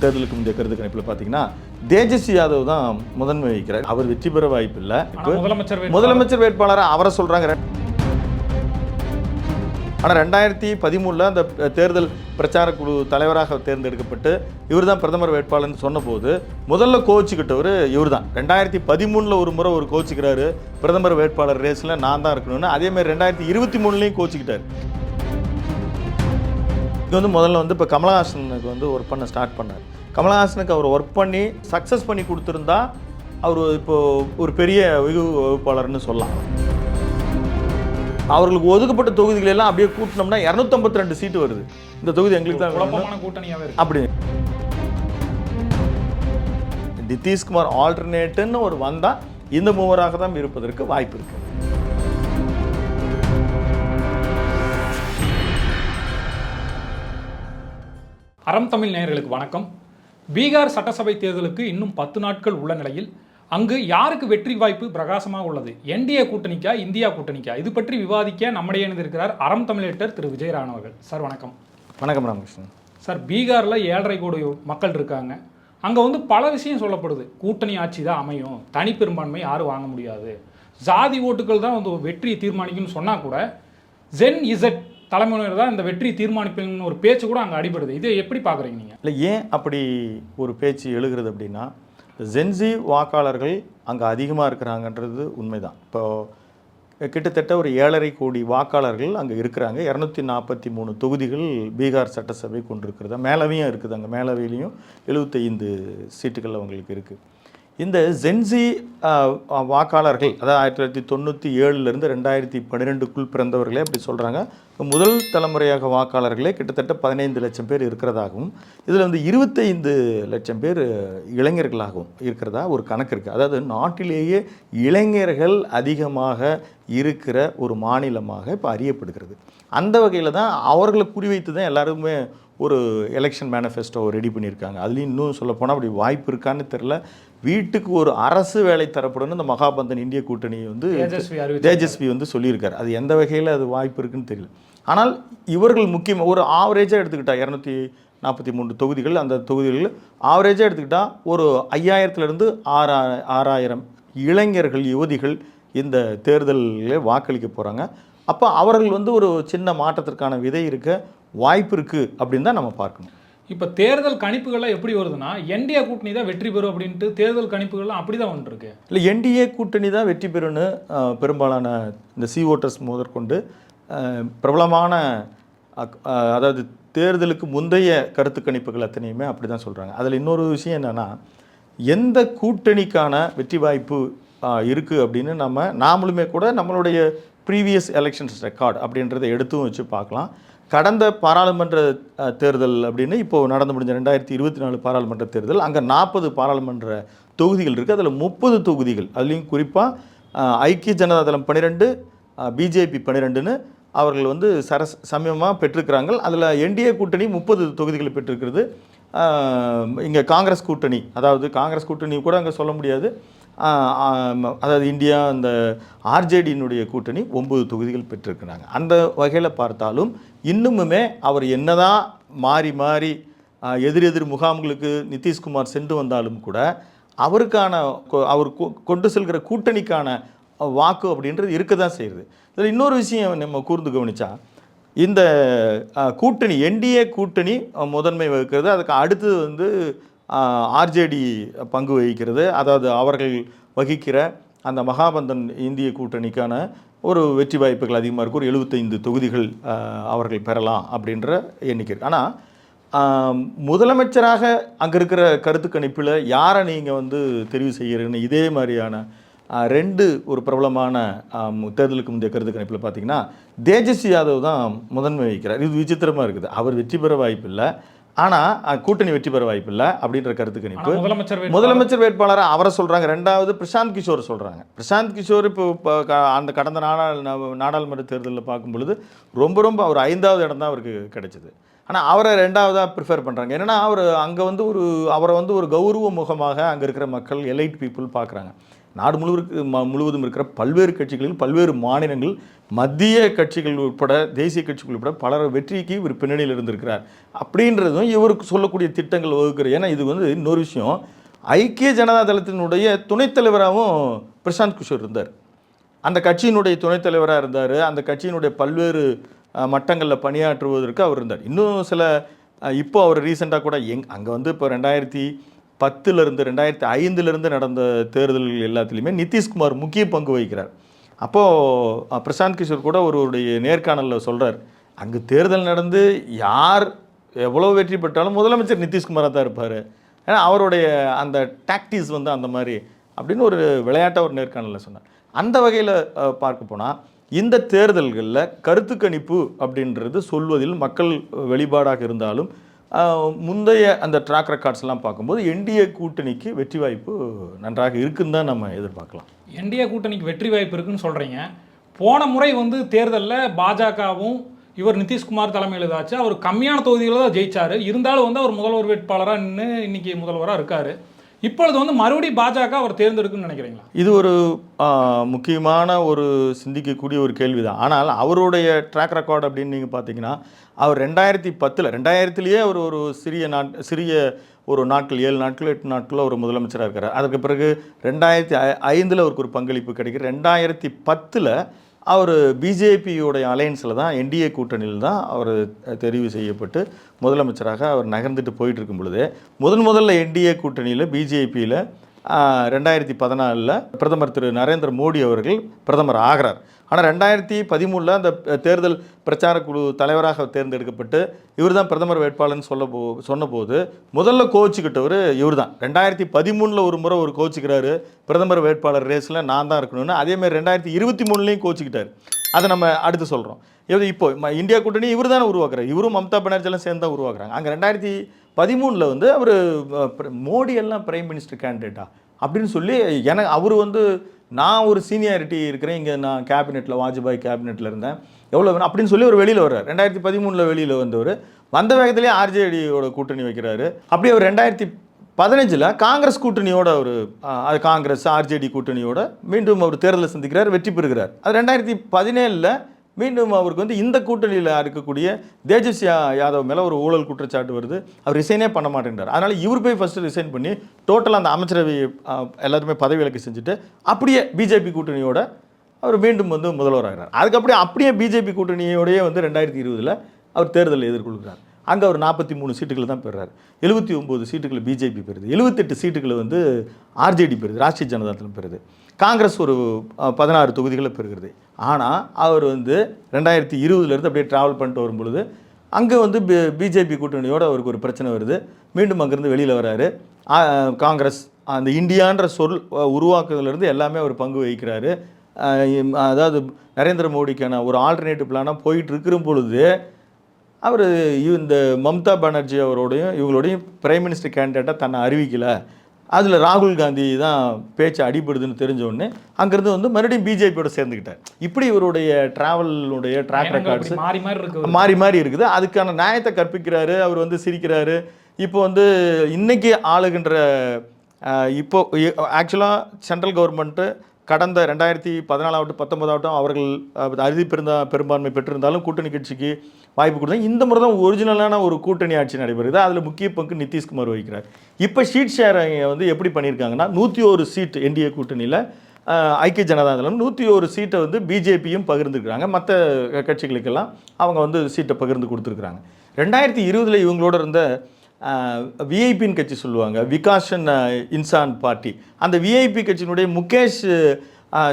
தேர்தலுக்கு முந்தைய கருத்து கணிப்பில் பார்த்தீங்கன்னா தேஜஸ்வி யாதவ் தான் முதன்மை வகிக்கிறார். அவர் வெற்றி பெற வாய்ப்பு இல்லை. இப்போ முதலமைச்சர் வேட்பாளராக அவரை சொல்கிறாங்க. ஆனால் 2013 அந்த தேர்தல் பிரச்சார குழு தலைவராக தேர்ந்தெடுக்கப்பட்டு இவர் தான் பிரதமர் வேட்பாளர்னு சொன்னபோது முதல்ல கோச்சிக்கிட்டவர் இவர் தான். 2013 ஒரு முறை ஒரு கோச்சிக்கிறாரு, பிரதமர் வேட்பாளர் ரேஸில் நான் தான் இருக்கணும்னு. அதேமாதிரி 2023 கோச்சிக்கிட்டார். இது முதல்ல இப்போ கமலஹாசனுக்கு ஒர்க் பண்ண ஸ்டார்ட் பண்ணார். கமலஹாசனுக்கு அவர் ஒர்க் பண்ணி சக்ஸஸ் பண்ணி கொடுத்துருந்தா அவர் இப்போது ஒரு பெரிய வெகு வகுப்பாளர்னு சொல்லலாம். அவர்களுக்கு ஒதுக்கப்பட்ட தொகுதிகள் எல்லாம் அப்படியே கூட்டினோம்னா 252 சீட்டு வருது. இந்த தொகுதி எங்களுக்கு தான் கூட்டணியாகவே இருக்கு. அப்படி நிதிஷ்குமார் ஆல்டர்னேட்டுன்னு ஒரு வந்தால் இந்த மூவராக தான் இருப்பதற்கு வாய்ப்பு இருக்கு. அறம் தமிழ் நேயர்களுக்கு வணக்கம். பீகார் சட்டசபை தேர்தலுக்கு இன்னும் 10 நாட்கள் உள்ள நிலையில் அங்கு யாருக்கு வெற்றி வாய்ப்பு பிரகாசமாக உள்ளது? என்டிஏ கூட்டணிக்கா, இந்தியா கூட்டணிக்கா? இது பற்றி விவாதிக்க நம்முடைய இணைந்திருக்கிறார் அறம் தமிழேட்டர் திரு விஜயராகவன் அவர்கள். சார் வணக்கம். வணக்கம் ராமகிருஷ்ணன். சார், பீகாரில் 7.5 கோடி மக்கள் இருக்காங்க. அங்கே பல விஷயம் சொல்லப்படுது. கூட்டணி ஆட்சி தான் அமையும், தனிப்பெரும்பான்மை யாரும் வாங்க முடியாது, ஜாதி ஓட்டுகள் தான் வெற்றியை தீர்மானிக்கும்னு சொன்னால் கூட ஜென் இசட் தலைமுறையினர் தான் இந்த வெற்றியை தீர்மானிப்புன்னு ஒரு பேச்சு கூட அங்கே அடிபடுது. இதை எப்படி பார்க்குறீங்க நீங்கள்? இல்லை, ஏன் அப்படி ஒரு பேச்சு எழுகிறது அப்படின்னா, ஜென்சி வாக்காளர்கள் அங்கே அதிகமாக இருக்கிறாங்கன்றது உண்மைதான். இப்போது கிட்டத்தட்ட ஒரு 7.5 கோடி வாக்காளர்கள் அங்கே இருக்கிறாங்க. 243 தொகுதிகள் பீகார் சட்டசபை கொண்டிருக்கிறதா. மேலவையும் இருக்குது, அங்கே மேலவையிலையும் 75 சீட்டுகள் அவங்களுக்கு இருக்குது. இந்த ஜென்சி வாக்காளர்கள், அதாவது 1997 2012 பிறந்தவர்களே அப்படி சொல்கிறாங்க. முதல் தலைமுறையாக வாக்காளர்களே கிட்டத்தட்ட 15 லட்சம் பேர் இருக்கிறதாகவும், இதில் 25 லட்சம் பேர் இளைஞர்களாகவும் இருக்கிறதா ஒரு கணக்கு இருக்குது. அதாவது நாட்டிலேயே இளைஞர்கள் அதிகமாக இருக்கிற ஒரு மாநிலமாக இப்போ அறியப்படுகிறது. அந்த வகையில் தான் அவர்களை குறிவைத்து தான் எல்லாருமே ஒரு எலெக்ஷன் மேனிஃபெஸ்டோ ரெடி பண்ணியிருக்காங்க. அதுலேயும் இன்னும் சொல்லப்போனால் அப்படி வாய்ப்பு இருக்கான்னு தெரில. வீட்டுக்கு ஒரு அரசு வேலை தரப்படும் இந்த மகாபந்தன் இந்திய கூட்டணி தேஜஸ்வி சொல்லியிருக்காரு. அது எந்த வகையில் அது வாய்ப்பு இருக்குன்னு தெரியல. ஆனால் இவர்கள் முக்கியமாக ஒரு ஆவரேஜாக எடுத்துக்கிட்டால் 243 தொகுதிகள், அந்த தொகுதிகளில் ஆவரேஜாக எடுத்துக்கிட்டால் ஒரு 5000 6000 இளைஞர்கள் யுவதிகள் இந்த தேர்தலில் வாக்களிக்க போகிறாங்க. அப்போ அவர்கள் ஒரு சின்ன மாற்றத்திற்கான விதை இருக்க வாய்ப்பு இருக்குது அப்படின்னு தான் நம்ம பார்க்கணும். இப்போ தேர்தல் கணிப்புகள்லாம் எப்படி வருதுன்னா, என்டிஏ கூட்டணி தான் வெற்றி பெறும் அப்படின்ட்டு தேர்தல் கணிப்புகள்லாம் அப்படி தான் வந்துருக்கு. இல்லை, என்டிஏ கூட்டணி தான் வெற்றி பெறும்னு பெரும்பாலான இந்த ஓட்டர்ஸ் முதற்கொண்டு பிரபலமான அதாவது தேர்தலுக்கு முந்தைய கருத்து கணிப்புகள் அத்தனையுமே அப்படி தான் சொல்கிறாங்க. அதில் இன்னொரு விஷயம் என்னென்னா, எந்த கூட்டணிக்கான வெற்றி வாய்ப்பு இருக்குது அப்படின்னு நாமளுமே கூட நம்மளுடைய ப்ரீவியஸ் எலெக்ஷன்ஸ் ரெக்கார்டு அப்படின்றத எடுத்தும் வச்சு பார்க்கலாம். கடந்த பாராளுமன்ற தேர்தல் அப்படின்னு இப்போது நடந்து முடிஞ்ச 2024 பாராளுமன்ற தேர்தல், அங்கே 40 பாராளுமன்ற தொகுதிகள் இருக்குது. அதில் 30 தொகுதிகள், அதுலேயும் குறிப்பாக ஐக்கிய ஜனதா தளம் 12, பிஜேபி 12ன்னு அவர்கள் சமயமாக பெற்றிருக்கிறாங்க. அதில் என்டிஏ கூட்டணி 30 தொகுதிகளை பெற்றிருக்கிறது. இங்கே காங்கிரஸ் கூட்டணி, அதாவது காங்கிரஸ் கூட்டணி கூட அங்கே சொல்ல முடியாது, அதாவது இந்தியா அந்த ஆர்ஜேடியினுடைய கூட்டணி 9 தொகுதிகள் பெற்றிருக்கிறாங்க. அந்த வகையில் பார்த்தாலும் இன்னுமுமே அவர் என்னதான் மாறி மாறி எதிர் முகாம்களுக்கு நிதிஷ்குமார் சென்று வந்தாலும் கூட அவருக்கான அவர் கொண்டு செல்கிற கூட்டணிக்கான வாக்கு அப்படின்றது இருக்க தான் செய்யுது. இதில் இன்னொரு விஷயம் நம்ம கூர்ந்து கவனித்தா, இந்த கூட்டணி என்டிஏ கூட்டணி முதன்மை வகிக்கிறது, அதுக்கு அடுத்தது ஆர்ஜேடி பங்கு வகிக்கிறது. அதாவது அவர்கள் வகிக்கிற அந்த மகாபந்தன் இந்திய கூட்டணிக்கான ஒரு வெற்றி வாய்ப்புகள் அதிகமாக இருக்கும். ஒரு 75 தொகுதிகள் அவர்கள் பெறலாம் அப்படின்ற எண்ணிக்கை இருக்குது. ஆனால் முதலமைச்சராக அங்கே இருக்கிற கருத்து கணிப்பில் யாரை நீங்கள் தெரிவு செய்கிறீங்கன்னு இதே மாதிரியான 2 ஒரு பிரபலமான தேர்தலுக்கு முந்தைய கருத்து கணிப்பில் பார்த்தீங்கன்னா தேஜஸ்வி யாதவ் தான் முதன்மை வகிக்கிறார். இது விசித்திரமாக இருக்குது. அவர் வெற்றி பெற வாய்ப்பு இல்லை, ஆனால் கூட்டணி வெற்றி பெற வாய்ப்பு இல்லை அப்படின்ற கருத்து கணிப்பு. முதலமைச்சர் வேட்பாளராக அவரை சொல்கிறாங்க. 2வது பிரசாந்த் கிஷோர் சொல்கிறாங்க. பிரசாந்த் கிஷோர் இப்போ அந்த கடந்த நாடாளுமன்ற தேர்தலில் பார்க்கும் பொழுது ரொம்ப அவர் 5வது இடம் தான் அவருக்கு கிடைச்சிது. ஆனால் அவரை 2வதாக ப்ரிஃபர் பண்ணுறாங்க. என்னென்னா அவர் அங்கே அவரை ஒரு கௌரவ முகமாக அங்கே இருக்கிற மக்கள் எலைட் பீப்புள் பார்க்குறாங்க. நாடு முழுவதும் இருக்கிற பல்வேறு கட்சிகளில் பல்வேறு மாநிலங்கள் மத்திய கட்சிகள் உட்பட தேசிய கட்சிகள் உட்பட பலர் வெற்றிக்கு இவர் பின்னணியில் இருந்திருக்கிறார் அப்படின்றதும் இவருக்கு சொல்லக்கூடிய திட்டங்கள் வகுக்கிறது. ஏன்னா இது வந்து இன்னொரு விஷயம், ஐக்கிய ஜனதா தளத்தினுடைய துணைத் தலைவராகவும் பிரசாந்த் கிஷோர் இருந்தார். அந்த கட்சியினுடைய துணைத் தலைவராக இருந்தார். அந்த கட்சியினுடைய பல்வேறு மட்டங்களில் பணியாற்றுவதற்கு அவர் இருந்தார். இன்னும் சில இப்போ அவர் ரீசெண்டாக கூட அங்கே வந்து இப்போ 2010 2005 நடந்த தேர்தல்கள் எல்லாத்துலேயுமே நிதிஷ்குமார் முக்கிய பங்கு வகிக்கிறார். அப்போது பிரசாந்த் கிஷோர் கூட ஒருவருடைய நேர்காணலில் சொல்கிறார், அங்கு தேர்தல் நடந்து யார் எவ்வளோ வெற்றி பெற்றாலும் முதலமைச்சர் நிதிஷ்குமாராக தான் இருப்பார். ஏன்னா அவருடைய அந்த டாக்டிஸ் வந்து அந்த மாதிரி அப்படின்னு ஒரு விளையாட்டாக ஒரு நேர்காணலில் சொன்னார். அந்த வகையில் பார்க்க போனால் இந்த தேர்தல்களில் கருத்து கணிப்பு அப்படின்றது சொல்வதில் மக்கள் வெளிப்பாடாக இருந்தாலும் முந்தைய அந்த ட்ராக் ரெக்கார்ட்ஸ்லாம் பார்க்கும்போது என்டிஏ கூட்டணிக்கு வெற்றி வாய்ப்பு நன்றாக இருக்குன்னு தான் நம்ம எதிர்பார்க்கலாம். என்டிஏ கூட்டணிக்கு வெற்றி வாய்ப்பு இருக்குன்னு சொல்கிறீங்க. போன முறை வந்து தேர்தலில் பாஜகவும் இவர் நிதிஷ்குமார் தலைமையில் ஏதாச்சும் அவர் கம்மியான தொகுதிகளில் தான் ஜெயிச்சார். இருந்தாலும் வந்து அவர் முதல்வர் வேட்பாளராக நின்று இன்னைக்கு முதல்வராக இருக்கார். இப்பொழுது வந்து மறுபடியும் பாஜக அவர் தேர்ந்தெடுக்குன்னு நினைக்கிறீங்களா? இது ஒரு முக்கியமான ஒரு சிந்திக்கக்கூடிய ஒரு கேள்வி தான். ஆனால் அவருடைய ட்ராக் ரெக்கார்டு அப்படின்னு நீங்கள் பார்த்தீங்கன்னா, அவர் 2010 அவர் ஒரு சிறிய ஒரு நாட்கள் 7 நாட்கள் 8 நாட்களில் ஒரு முதலமைச்சராக இருக்கிறார். அதுக்கு பிறகு 2005 அவருக்கு ஒரு பங்களிப்பு கிடைக்கும். 2010 அவர் பிஜேபியோடைய அலையன்ஸில் தான் என்டிஏ கூட்டணியில் தான் அவர் தெரிவு செய்யப்பட்டு முதலமைச்சராக அவர் நகர்ந்துட்டு போயிட்டு இருக்கும் பொழுது முதல்ல என்டிஏ கூட்டணியில் பிஜேபியில் 2014 பிரதமர் திரு நரேந்திர மோடி அவர்கள் பிரதமர் ஆகிறார். ஆனால் 2013 அந்த தேர்தல் பிரச்சார குழு தலைவராக தேர்ந்தெடுக்கப்பட்டு இவர் தான் பிரதமர் வேட்பாளர்னு சொன்னபோது முதல்ல கோச்சிக்கிட்டவர் இவர் தான். 2013 ஒரு முறை ஒரு கோச்சிக்கிறாரு, பிரதமர் வேட்பாளர் ரேஸில் நான் தான் இருக்கணும்னு. அதேமாதிரி 2023 கோச்சிக்கிட்டார். அதை நம்ம அடுத்து சொல்கிறோம். இப்போ இந்தியா கூட்டணி இவர் தானே உருவாக்குறாரு, இவரும் மம்தா பானர்ஜியெல்லாம் சேர்ந்து தான் உருவாக்குறாங்க. அங்கே 2013 வந்து அவர் மோடி எல்லாம் பிரைம் மினிஸ்டர் கேண்டிடேட்டா அப்படின்னு சொல்லி அவர் வந்து நான் ஒரு சீனியாரிட்டி இருக்கிறேன், இங்கே நான் கேபினெட்டில் வாஜ்பாய் கேபினெட்டில் இருந்தேன், எவ்வளோ வேணும் அப்படின்னு சொல்லி ஒரு வெளியில் வர்றார். 2013 வெளியில் வந்தவர் வந்த வேகத்திலேயே ஆர்ஜேடியோட கூட்டணி வைக்கிறாரு. அப்படியே அவர் 2015 காங்கிரஸ் கூட்டணியோட ஒரு காங்கிரஸ் ஆர்ஜேடி கூட்டணியோட மீண்டும் அவர் தேர்தலை சந்திக்கிறார், வெற்றி பெறுகிறார். அது 2017 மீண்டும் அவருக்கு வந்து இந்த கூட்டணியில் இருக்கக்கூடிய தேஜஸ்வி யாதவ் மேலே ஒரு ஊழல் குற்றச்சாட்டு வருது. அவர் ரிசைனே பண்ண மாட்டேன்றார். அதனால் இவர் போய் ஃபஸ்ட்டு ரிசைன் பண்ணி டோட்டலாக அந்த அமைச்சரவை எல்லாருமே பதவி விலக்கு செஞ்சுட்டு அப்படியே பிஜேபி கூட்டணியோட அவர் மீண்டும் வந்து முதல்வராகிறார். அப்படியே பிஜேபி கூட்டணியோடையே வந்து 2020 அவர் தேர்தலில் எதிர்கொள்கிறார். அங்கே அவர் 43 சீட்டுகளை தான் பெறுறார். 79 சீட்டுகளை பிஜேபி பெறுது, 78 சீட்டுகளை வந்து ஆர்ஜேடி பெறுது, ராஷ்ட்ரிய ஜனதா தளம் பெறுது. காங்கிரஸ் ஒரு 16 தொகுதிகளை பெறுகிறது. ஆனால் அவர் வந்து 2020 அப்படியே ட்ராவல் பண்ணிட்டு வரும் பொழுது அங்கே வந்து பிஜேபி கூட்டணியோடு அவருக்கு ஒரு பிரச்சனை வருது. மீண்டும் அங்கேருந்து வெளியில் வராரு. காங்கிரஸ் அந்த இந்தியான்ற சொல் உருவாக்குறதுலேருந்து எல்லாமே அவர் பங்கு வகிக்கிறாரு. அதாவது நரேந்திர மோடிக்கான ஒரு ஆல்டர்னேட்டிவ் பிளானாக போயிட்டு இருக்கிற பொழுது அவர் இந்த மம்தா பானர்ஜி இவங்களோடையும் பிரைம் மினிஸ்டர் கேண்டிடேட்டாக தன்னை அறிவிக்கலை. அதில் ராகுல் காந்தி தான் பேச்சு அடிபடுதுன்னு தெரிஞ்சோடனே அங்கேருந்து வந்து மறுபடியும் பிஜேபியோட சேர்ந்துக்கிட்டார். இப்படி இவருடைய ட்ராவலுடைய ட்ராக் ரெக்கார்ட்ஸ் மாறி இருக்குது. அதுக்கான நியாயத்தை கற்பிக்கிறாரு. அவர் வந்து சிரிக்கிறாரு. இப்போ வந்து இன்றைக்கி ஆளுகின்ற இப்போ ஆக்சுவலாக சென்ட்ரல் கவர்மெண்ட்டு கடந்த 2014 19 அவர்கள் பெரும்பான்மை பெற்றிருந்தாலும் கூட்டணி கட்சிக்கு வாய்ப்பு கொடுத்தாங்க. இந்த முறை தான் ஒரிஜினலான ஒரு கூட்டணி ஆட்சி நடைபெறுது. அதில் முக்கிய பங்கு நிதிஷ்குமார் வகிக்கிறார். இப்போ ஷீட் ஷேரிங் வந்து எப்படி பண்ணியிருக்காங்கன்னா 101 சீட் என்டிஏ கூட்டணியில் ஐக்கிய ஜனதா தளம் 101 சீட்டை வந்து பிஜேபியும் பகிர்ந்துருக்குறாங்க. மற்ற கட்சிகளுக்கெல்லாம் அவங்க வந்து சீட்டை பகிர்ந்து கொடுத்துருக்குறாங்க. 2020 இவங்களோட இருந்த விஐபின்னு கட்சி சொல்லுவாங்க, விகாஷன் இன்சான் பார்ட்டி. அந்த விஐபி கட்சியினுடைய முகேஷ்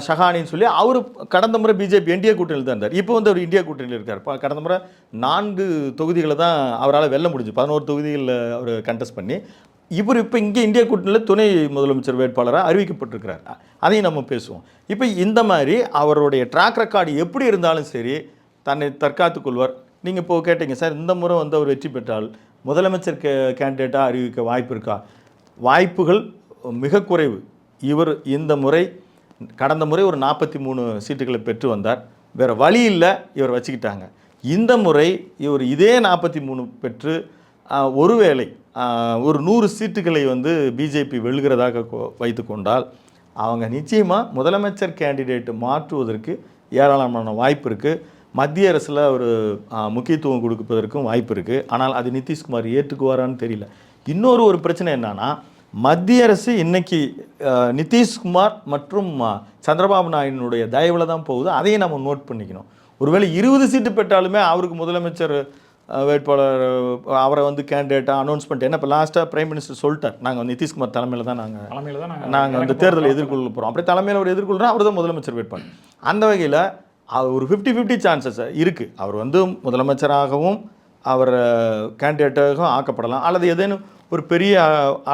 ஷஹானின்னு சொல்லி அவர் கடந்த முறை பிஜேபி என்டிஏ கூட்டணியில் தான் இருந்தார். இப்போ வந்து அவர் இந்தியா கூட்டணியில் இருக்கார். கடந்த முறை 4 தொகுதிகளை தான் அவரால் வெல்ல முடிஞ்சு, 11 தொகுதிகளில் அவர் கண்டெஸ்ட் பண்ணி இவர் இப்போ இங்கே இந்தியா கூட்டணியில் துணை முதலமைச்சர் வேட்பாளராக அறிவிக்கப்பட்டிருக்கிறார். அதையும் நம்ம பேசுவோம். இப்போ இந்த மாதிரி அவருடைய ட்ராக் ரெக்கார்டு எப்படி இருந்தாலும் சரி தன்னை தற்காத்துக் கொள்வார். நீங்கள் இப்போ கேட்டீங்க சார், இந்த முறை வந்து அவர் வெற்றி பெற்றால் முதலமைச்சர் கேண்டிடேட்டாக அறிவிக்க வாய்ப்பு இருக்கா? வாய்ப்புகள் மிக குறைவு. இவர் இந்த முறை கடந்த முறை ஒரு 43 சீட்டுகளை பெற்று வந்தார். வேறு வழி இல்லை, இவர் வச்சுக்கிட்டாங்க. இந்த முறை இவர் இதே 43 பெற்று ஒருவேளை ஒரு 100 சீட்டுகளை வந்து பிஜேபி வெல்கிறதாக வைத்து கொண்டால் அவங்க நிச்சயமாக முதலமைச்சர் கேண்டிடேட் மாற்றுவதற்கு ஏராளமான வாய்ப்பு இருக்குது. மத்திய அரசில் ஒரு முக்கியத்துவம் கொடுப்பதற்கும் வாய்ப்பு இருக்குது. ஆனால் அது நிதிஷ்குமார் ஏற்றுக்குவாரான்னு தெரியல. ஒரு பிரச்சனை என்னன்னா, மத்திய அரசு இன்னைக்கு நிதிஷ்குமார் மற்றும் சந்திரபாபு நாயுடுனுடைய தயவில் தான் போகுது. அதையும் நம்ம நோட் பண்ணிக்கணும். ஒருவேளை 20 சீட்டு பெற்றாலுமே அவருக்கு முதலமைச்சர் வேட்பாளர் அவரை வந்து கேண்டிடேட்டாக அனௌன்ஸ்மெண்ட் என்ன இப்போ லாஸ்ட்டாக பிரைம் மினிஸ்டர் சொல்லிட்டார், நாங்கள் நிதிஷ்குமார் தலைமையில் தான் நாங்கள் வந்து தேர்தலை எதிர்கொள்ள போகிறோம். அப்படி தலைமையில் அவர் எதிர்கொள்கிறோம், அவர் தான் முதலமைச்சர் வேட்பாளர். அந்த வகையில் ஒரு 50-50 சான்சஸ் இருக்குது. அவர் வந்து முதலமைச்சராகவும் அவர் கேண்டிடேட்டாகவும் ஆக்கப்படலாம், அல்லது ஏதேனும் ஒரு பெரிய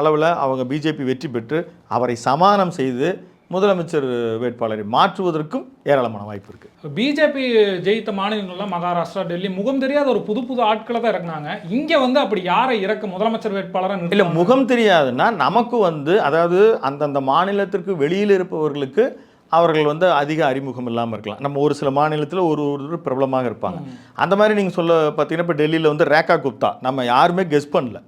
அளவில் அவங்க பிஜேபி வெற்றி பெற்று அவரை சமாதானம் செய்து முதலமைச்சர் வேட்பாளரை மாற்றுவதற்கும் ஏராளமான வாய்ப்பு இருக்குது. பிஜேபி ஜெயித்த மாநிலங்கள்லாம் மகாராஷ்டிரா, டெல்லி முகம் தெரியாத ஒரு புது ஆட்களை தான் இறக்குனாங்க. இங்கே வந்து அப்படி யாரை இறக்க முதலமைச்சர் வேட்பாளராக இல்லை, முகம் தெரியாதுன்னா நமக்கு வந்து அதாவது அந்தந்த மாநிலத்திற்கு வெளியில் இருப்பவர்களுக்கு அவர்கள் வந்து அதிக அறிமுகம் இல்லாமல் இருக்கலாம். நம்ம ஒரு சில மாநிலத்தில் ஒரு பிரபலமாக இருப்பாங்க. அந்த மாதிரி நீங்கள் சொல்ல பார்த்தீங்கன்னா இப்போ டெல்லியில் வந்து ரேகா குப்தா நம்ம யாருமே கெஸ் பண்ணல,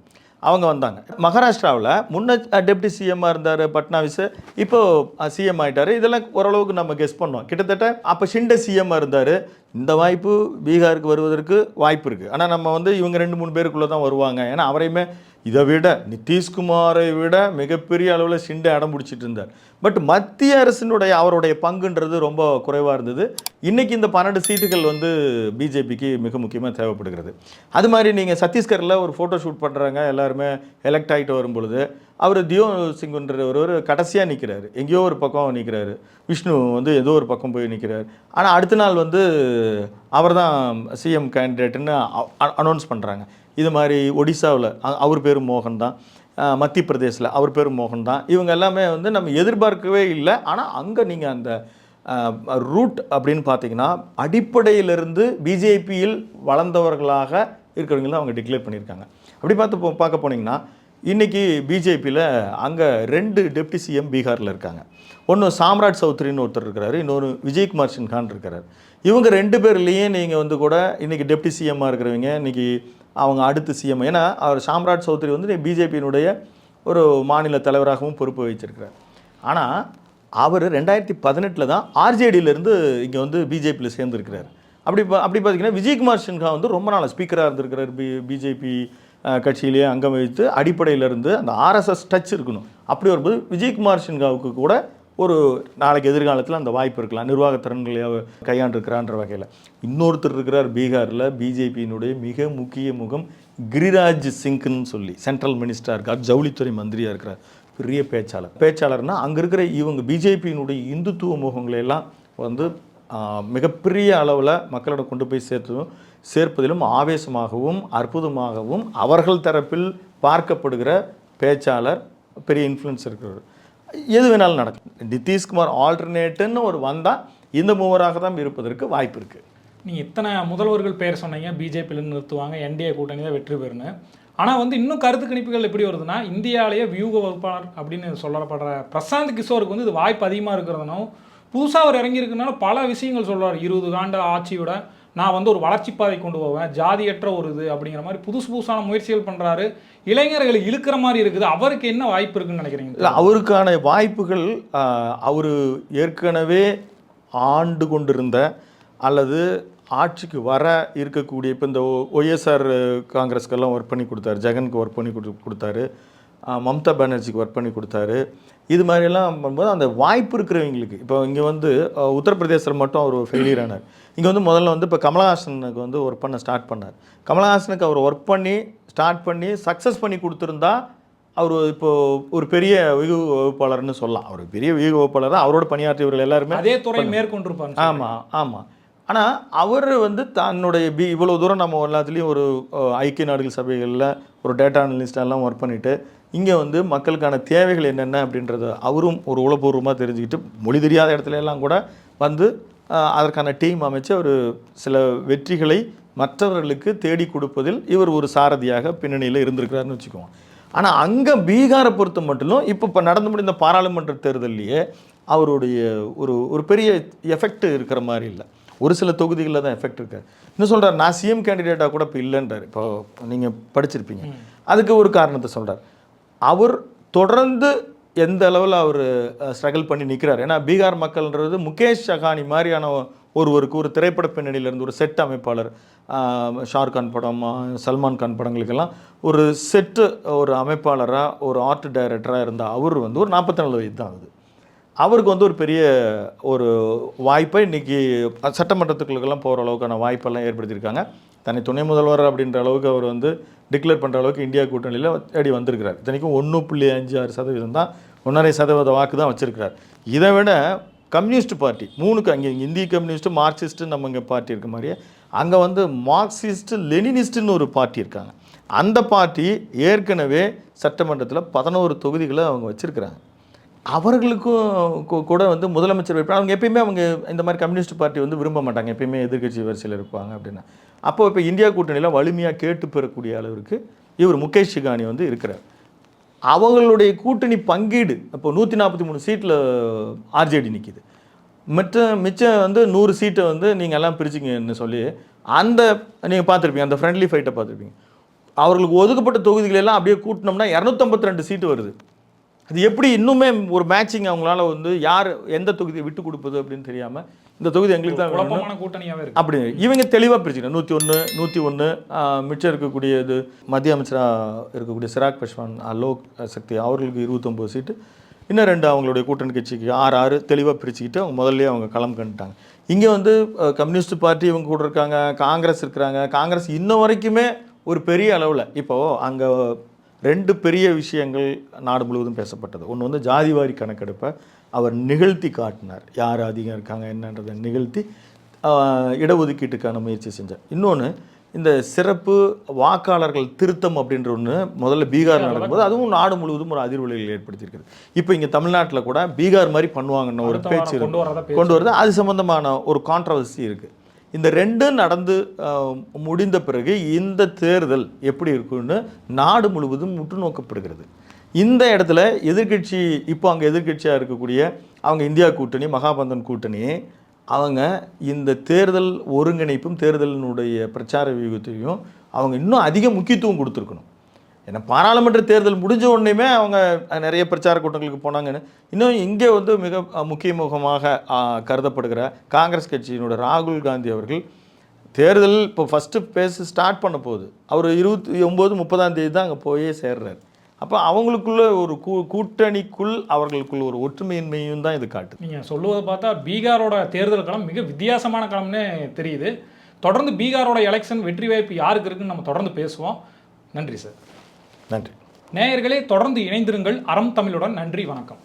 அவங்க வந்தாங்க. மகாராஷ்டிராவில் முன்ன டெப்டி சிஎம்மாக இருந்தார் பட்னாவிஸ், இப்போது சிஎம் ஆகிட்டார். இதெல்லாம் ஓரளவுக்கு நம்ம கெஸ் பண்ணோம். கிட்டத்தட்ட அப்போ ஷிண்டே சிஎம்மாக இருந்தார். இந்த வாய்ப்பு பீகாருக்கு வருவதற்கு வாய்ப்பு இருக்குது. ஆனால் நம்ம வந்து இவங்க 2-3 பேருக்குள்ளே தான் வருவாங்க. ஏன்னா அவரையுமே இதை விட நிதிஷ்குமாரை விட மிகப்பெரிய அளவில் ஷிண்டே அடம் பிடிச்சிட்டு இருந்தார். பட் மத்திய அரசினுடைய அவருடைய பங்குன்றது ரொம்ப குறைவாக இருந்தது. இன்றைக்கி இந்த 12 சீட்டுகள் வந்து பிஜேபிக்கு மிக முக்கியமாக தேவைப்படுகிறது. அது மாதிரி நீங்கள் சத்தீஸ்கரில் ஒரு ஃபோட்டோ ஷூட் பண்ணுறாங்க, எல்லாருமே எலெக்ட் ஆகிட்டு வரும் பொழுது அவர் தியோ சிங்குன்ற ஒரு கடைசியாக நிற்கிறாரு, எங்கேயோ ஒரு பக்கம் நிற்கிறாரு. விஷ்ணு வந்து ஏதோ ஒரு பக்கம் போய் நிற்கிறார். ஆனால் அடுத்த நாள் வந்து அவர் தான் சிஎம் கேண்டிடேட்டுன்னு அனௌன்ஸ் பண்ணுறாங்க. இது மாதிரி ஒடிசாவில் அவர் பேர் மோகன் தான், மத்திய பிரதேசில் அவர் பேர் மோகன் தான். இவங்க எல்லாமே வந்து நம்ம எதிர்பார்க்கவே இல்லை. ஆனால் அங்கே நீங்கள் அந்த ரூட் அப்படின்னு பார்த்தீங்கன்னா அடிப்படையிலிருந்து பிஜேபியில் வளர்ந்தவர்களாக இருக்கிறவங்க தான் அவங்க டிக்ளேர் பண்ணியிருக்காங்க. அப்படி பார்க்க போனீங்கன்னா இன்றைக்கி பிஜேபியில் அங்கே 2 டெப்டி சிஎம் பீகாரில் இருக்காங்க. ஒன்று சாம்ராட் சௌத்ரின்னு ஒருத்தர் இருக்கிறாரு, இன்னொரு விஜயகுமார் சின்ஹான் இருக்கிறார். இவங்க 2 பேர்லேயே நீங்கள் வந்து கூட இன்றைக்கி டெப்டி சிஎம்மாக இருக்கிறவங்க இன்றைக்கி அவங்க அடுத்து சிஎம். ஏன்னா அவர் சாம்ராட் சௌத்ரி வந்து பிஜேபியினுடைய ஒரு மாநில தலைவராகவும் பொறுப்பு வகிச்சிருக்கிறார். ஆனால் அவர் 2018 தான் ஆர்ஜேடியிலேருந்து இங்கே வந்து பிஜேபியில் சேர்ந்துருக்கிறார். அப்படி பார்த்தீங்கன்னா விஜயகுமார் சின்ஹா வந்து ரொம்ப நாள் ஸ்பீக்கராக இருந்திருக்கிறார் பிஜேபி கட்சியிலேயே அங்கம் வகித்து அடிப்படையிலிருந்து அந்த ஆர்எஸ்எஸ் டச் இருக்கணும். அப்படி வரும்போது விஜயகுமார் சின்ஹாவுக்கு கூட ஒரு நாளைக்கு எதிர்காலத்தில் அந்த வாய்ப்பு இருக்கலாம், நிர்வாக திறன்களை கையாண்டிருக்கிறான்ற வகையில். இன்னொருத்தர் இருக்கிறார் பீகாரில், பிஜேபியினுடைய மிக முக்கிய முகம் கிரிராஜ் சிங்க்னு சொல்லி சென்ட்ரல் மினிஸ்டராக இருக்கார், ஜவுளித்துறை மந்திரியாக இருக்கிறார், பெரிய பேச்சாளர்னால் அங்கே இருக்கிற இவங்க பிஜேபியினுடைய இந்துத்துவ முகங்களையெல்லாம் வந்து மிகப்பெரிய அளவில் மக்களிடம் கொண்டு போய் சேர்ப்பதிலும் ஆவேசமாகவும் அற்புதமாகவும் அவர்கள் தரப்பில் பார்க்கப்படுகிற பேச்சாளர், பெரிய இன்ஃப்ளூயன்ஸ் இருக்கிறவர். எது வேணாலும் நடக்கும். நிதிஷ்குமார் ஆல்டர்னேட்டுன்னு ஒரு வந்தால் இந்த மூவராக தான் இருப்பதற்கு வாய்ப்பு இருக்குது. நீங்கள் இத்தனை முதல்வர்கள் பேர் சொன்னீங்க, பிஜேபியிலேருந்து நிறுத்துவாங்க, என்டிஏ கூட்டணி தான் வெற்றி பெறுன்னு. ஆனால் வந்து இன்னும் கருத்து கணிப்புகள் எப்படி வருதுன்னா, இந்தியாவிலேயே வியூக வகுப்பாளர் அப்படின்னு சொல்லப்படுற பிரசாந்த் கிஷோருக்கு வந்து இது வாய்ப்பு அதிகமாக இருக்கிறதுனும், புதுசாக அவர் இறங்கியிருக்கனால பல விஷயங்கள் சொல்கிறார். 20 ஆண்டு ஆட்சியோட நான் வந்து ஒரு வளர்ச்சி பாதை கொண்டு போவேன், ஜாதியற்ற ஒரு இது அப்படிங்கிற மாதிரி புதுசான முயற்சிகள் பண்ணுறாரு. இளைஞர்களை இழுக்கிற மாதிரி இருக்குது. அவருக்கு என்ன வாய்ப்பு இருக்குன்னு நினைக்கிறீங்க? இல்லை, அவருக்கான வாய்ப்புகள் அவர் ஏற்கனவே ஆண்டு கொண்டிருந்த அல்லது ஆட்சிக்கு வர இருக்கக்கூடிய இப்போ இந்த ஒய்எஸ்ஆர் காங்கிரஸ்க்கெல்லாம் ஒர்க் பண்ணி கொடுத்தாரு, ஜெகனுக்கு ஒர்க் பண்ணி கொடுத்தாரு, மம்தா பானர்ஜிக்கு ஒர்க் பண்ணி கொடுத்தாரு. இது மாதிரிலாம் பண்ணும்போது அந்த வாய்ப்பு இருக்கிறவங்களுக்கு இப்போ இங்கே வந்து உத்தரப்பிரதேசத்தில் மட்டும் அவர் ஃபெயிலியர் ஆனார். இங்கே வந்து முதல்ல வந்து இப்போ கமலஹாசனுக்கு வந்து ஒர்க் பண்ண ஸ்டார்ட் பண்ணார். கமலஹாசனுக்கு அவர் ஒர்க் பண்ணி ஸ்டார்ட் பண்ணி சக்ஸஸ் பண்ணி கொடுத்துருந்தா அவர் இப்போது ஒரு பெரிய வியூக வகுப்பாளர்னு சொல்லலாம். அவர் பெரிய வியூக வகுப்பாளர் தான், அவரோட பணியாற்றியவர்கள் எல்லாருமே அதே துறை மேற்கொண்டிருப்பாங்க. ஆமாம். ஆனால் அவர் வந்து தன்னுடைய இவ்வளோ தூரம் நம்ம எல்லாத்துலேயும் ஒரு ஐக்கிய நாடுகள் சபைகளில் ஒரு டேட்டா அனலிஸ்டெல்லாம் ஒர்க் பண்ணிவிட்டு இங்கே வந்து மக்களுக்கான தேவைகள் என்னென்ன அப்படின்றத அவரும் ஒரு உளப்பூர்வமாக தெரிஞ்சுக்கிட்டு மொழி தெரியாத இடத்துல எல்லாம் கூட வந்து அதற்கான டீம் அமைச்சு ஒரு சில வெற்றிகளை மற்றவர்களுக்கு தேடி கொடுப்பதில் இவர் ஒரு சாரதியாக பின்னணியில் இருந்திருக்கிறாருன்னு வச்சுக்குவோம். ஆனால் அங்கே பீகாரை பொறுத்த மட்டும் இப்போ நடந்து முடிந்த பாராளுமன்ற தேர்தல்லையே அவருடைய ஒரு பெரிய எஃபெக்ட் இருக்கிற மாதிரி இல்லை. ஒரு சில தொகுதிகளில் தான் எஃபெக்ட் இருக்காது. இன்னும் சொல்கிறார், நான் சிஎம் கேண்டிடேட்டாக கூட இப்போ இல்லைன்றார். இப்போ நீங்கள் படிச்சிருப்பீங்க. அதுக்கு ஒரு காரணத்தை சொல்கிறார். அவர் தொடர்ந்து எந்த அளவில் அவர் ஸ்ட்ரகிள் பண்ணி நிற்கிறார். ஏன்னா பீகார் மக்கள்ன்றது முகேஷ் சகானி மாதிரியான ஒருவருக்கு ஒரு திரைப்பட பின்னணியிலேருந்து ஒரு செட் அமைப்பாளர், ஷாருக்கான் படம், சல்மான் கான் படங்களுக்கெல்லாம் ஒரு செட்டு ஒரு அமைப்பாளராக ஒரு ஆர்ட் டைரக்டராக இருந்த அவர் வந்து ஒரு 44 வயது தான் ஆகுது. அவருக்கு வந்து ஒரு பெரிய ஒரு வாய்ப்பை இன்றைக்கி சட்டமன்றத்துக்குள்ளெல்லாம் போகிற அளவுக்கான வாய்ப்பெல்லாம் ஏற்படுத்தியிருக்காங்க. தன்னை துணை முதல்வர் அப்படின்ற அளவுக்கு அவர் வந்து டிக்ளேர் பண்ணுற அளவுக்கு இந்தியா கூட்டணியில் தேடி வந்திருக்கிறார். இத்தனைக்கும் 1.56% தான், 1.5% வாக்கு தான் வச்சுருக்கிறார். இதை விட கம்யூனிஸ்ட் பார்ட்டி 3க்கு அங்கே இந்திய கம்யூனிஸ்ட்டு, மார்க்சிஸ்ட்டு நம்ம இங்கே பார்ட்டி இருக்க மாதிரியே அங்கே வந்து மார்க்சிஸ்ட்டு லெனினிஸ்ட்டுன்னு ஒரு பார்ட்டி இருக்காங்க. அந்த பார்ட்டி ஏற்கனவே சட்டமன்றத்தில் 11 தொகுதிகளை அவங்க வச்சுருக்கிறாங்க. அவர்களுக்கும் கூட வந்து முதலமைச்சர் வேட்பாளர் அவங்க எப்பயுமே அவங்க இந்த மாதிரி கம்யூனிஸ்ட் பார்ட்டி வந்து விரும்ப மாட்டாங்க, எப்பயுமே எதிர்க்கட்சி வரிசையில் இருப்பாங்க அப்படின்னா. அப்போ இப்போ இந்தியா கூட்டணியில் வலிமையாக கேட்டு பெறக்கூடிய அளவிற்கு இவர் முகேஷ் சகானி வந்து இருக்கிறார். அவங்களுடைய கூட்டணி பங்கீடு இப்போ 143 சீட்டில் ஆர்ஜேடி நிற்கிது. மிச்சம் வந்து 100 சீட்டை வந்து நீங்கள் எல்லாம் பிரிச்சிங்கன்னு சொல்லி அந்த நீங்கள் பார்த்துருப்பீங்க, அந்த ஃப்ரெண்ட்லி ஃபைட்டை பார்த்துருப்பீங்க. அவர்களுக்கு ஒதுக்கப்பட்ட தொகுதிகளெல்லாம் அப்படியே கூட்டினோம்னா 252 சீட்டு வருது. அது எப்படி இன்னுமே ஒரு மேட்சிங் அவங்களால வந்து யார் எந்த தொகுதியை விட்டு கொடுப்பது அப்படின்னு தெரியாமல் இந்த தொகுதி எங்களுக்கு தான் குழப்பமான கூட்டணியாகவே இருக்கு. அப்படி இவங்க தெளிவாக பிரிச்சுக்கணும். 101 மிச்சம் இருக்கக்கூடியது மத்திய அமைச்சராக இருக்கக்கூடிய சிராக் பஸ்வான், லோக் சக்தி அவர்களுக்கு 29 சீட்டு, இன்னும் 2 அவங்களுடைய கூட்டணி கட்சிக்கு 6 தெளிவாக பிரிச்சுக்கிட்டு அவங்க முதல்ல அவங்க களம் கண்டுட்டாங்க. இங்கே வந்து கம்யூனிஸ்ட் பார்ட்டி இவங்க கூட இருக்காங்க, காங்கிரஸ் இருக்கிறாங்க. காங்கிரஸ் இன்ன வரைக்குமே ஒரு பெரிய அளவில் இப்போது அங்கே 2 பெரிய விஷயங்கள் நாடு முழுவதும் பேசப்பட்டது. ஒன்று வந்து ஜாதிவாரி கணக்கெடுப்பை அவர் நிகழ்த்தி காட்டினார், யார் அதிகம் இருக்காங்க என்னன்றதை நிகழ்த்தி இடஒதுக்கீட்டுக்கான முயற்சி செஞ்சார். இன்னொன்று இந்த சிறப்பு வாக்காளர்கள் திருத்தம் அப்படின்ற ஒன்று முதல்ல பீகார் நடக்கும்போது அதுவும் நாடு முழுவதும் ஒரு அதிர்வலைகள் ஏற்படுத்தியிருக்குது. இப்போ இங்கே தமிழ்நாட்டில் கூட பீகார் மாதிரி பண்ணுவாங்கன்னு ஒரு பேச்சு கொண்டு வருது. அது சம்மந்தமான ஒரு கான்ட்ரவர்சி இருக்குது. இந்த 2 நடந்து முடிந்த பிறகு இந்த தேர்தல் எப்படி இருக்குன்னு நாடு முழுவதும் உற்று நோக்கப்படுகிறது. இந்த இடத்துல எதிர்கட்சி இப்போ அங்கே எதிர்கட்சியாக இருக்கக்கூடிய அவங்க இந்தியா கூட்டணி, மகாபந்தன் கூட்டணி, அவங்க இந்த தேர்தல் ஒருங்கிணைப்பும் தேர்தலினுடைய பிரச்சார வியூகத்தையும் அவங்க இன்னும் அதிக முக்கியத்துவம் கொடுத்துருக்கணும். ஏன்னா பாராளுமன்ற தேர்தல் முடிஞ்ச உடனேயுமே அவங்க நிறைய பிரச்சார கூட்டங்களுக்கு போனாங்கன்னு. இன்னும் இங்கே வந்து மிக முக்கியமுகமாக கருதப்படுகிற காங்கிரஸ் கட்சியினோட ராகுல் காந்தி அவர்கள் தேர்தல் இப்போ ஃபஸ்ட்டு பேச ஸ்டார்ட் பண்ண போகுது. அவர் 29-30ஆம் தேதி தான் அங்கே போயே சேர்றாரு. அப்போ அவங்களுக்குள்ள ஒரு கூட்டணிக்குள் அவர்களுக்குள்ள ஒரு ஒற்றுமையின்மையும் தான் இது காட்டுது. நீங்கள் சொல்லுவதை பார்த்தா பீகாரோட தேர்தல் களம் மிக வித்தியாசமான களம்னே தெரியுது. தொடர்ந்து பீகாரோட எலெக்ஷன் வெற்றி வாய்ப்பு யாருக்கு இருக்குன்னு நம்ம தொடர்ந்து பேசுவோம். நன்றி சார். நன்றி. நேயர்களே, தொடர்ந்து இணைந்திருங்கள் அறம் தமிழுடன். நன்றி, வணக்கம்.